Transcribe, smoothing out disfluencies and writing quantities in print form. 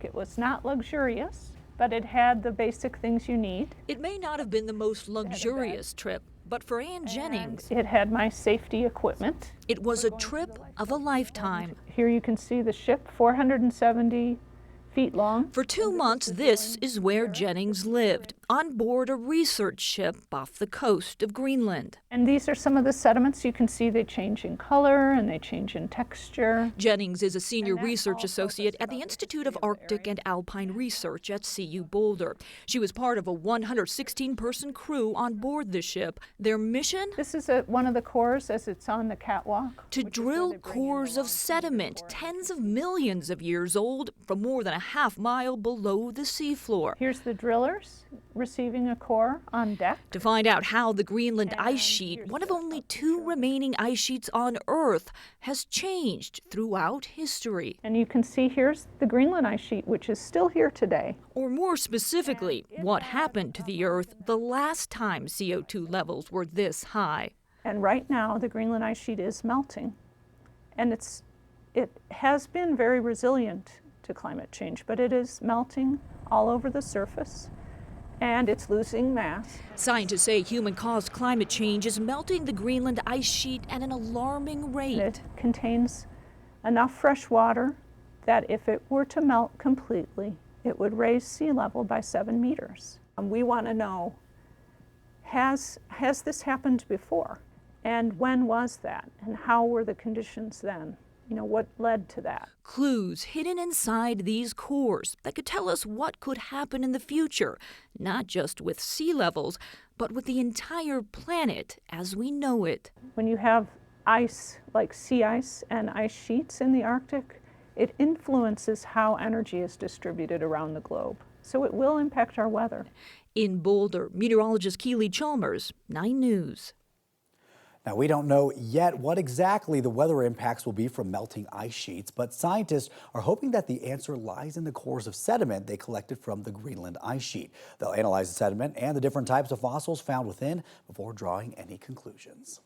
It was not luxurious, but it had the basic things you need. It may not have been the most luxurious trip, but for Ann Jennings, It had my safety equipment. it was a trip of a lifetime. Here you can see the ship, 470 feet long. For 2 months, this is where Jennings lived, on board a research ship off the coast of Greenland. And these are some of the sediments. You can see they change in color and they change in texture. Jennings is a senior research associate at the Institute of Arctic and Alpine Research at CU Boulder. She was part of a 116-person crew on board the ship. Their mission? This is one of the cores as it's on the catwalk. To drill cores of sediment, tens of millions of years old, from more than a half-mile below the seafloor. Here's the drillers receiving a core on deck. To find out how the Greenland ice sheet, one of only 2 remaining ice sheets on Earth, has changed throughout history. And you can see here's the Greenland ice sheet, which is still here today. Or more specifically, what happened to the Earth the last time CO2 levels were this high. And right now, the Greenland ice sheet is melting. And it has been very resilient to climate change, but it is melting all over the surface, and it's losing mass. Scientists say human-caused climate change is melting the Greenland ice sheet at an alarming rate. It contains enough fresh water that if it were to melt completely, it would raise sea level by 7 meters. We want to know, has this happened before? And when was that? And how were the conditions then? You know, what led to that? Clues hidden inside these cores that could tell us what could happen in the future, not just with sea levels, but with the entire planet as we know it. When you have ice, like sea ice and ice sheets in the Arctic, it influences how energy is distributed around the globe. So it will impact our weather. In Boulder, meteorologist Keely Chalmers, 9 News. Now, we don't know yet what exactly the weather impacts will be from melting ice sheets, but scientists are hoping that the answer lies in the cores of sediment they collected from the Greenland ice sheet. They'll analyze the sediment and the different types of fossils found within before drawing any conclusions.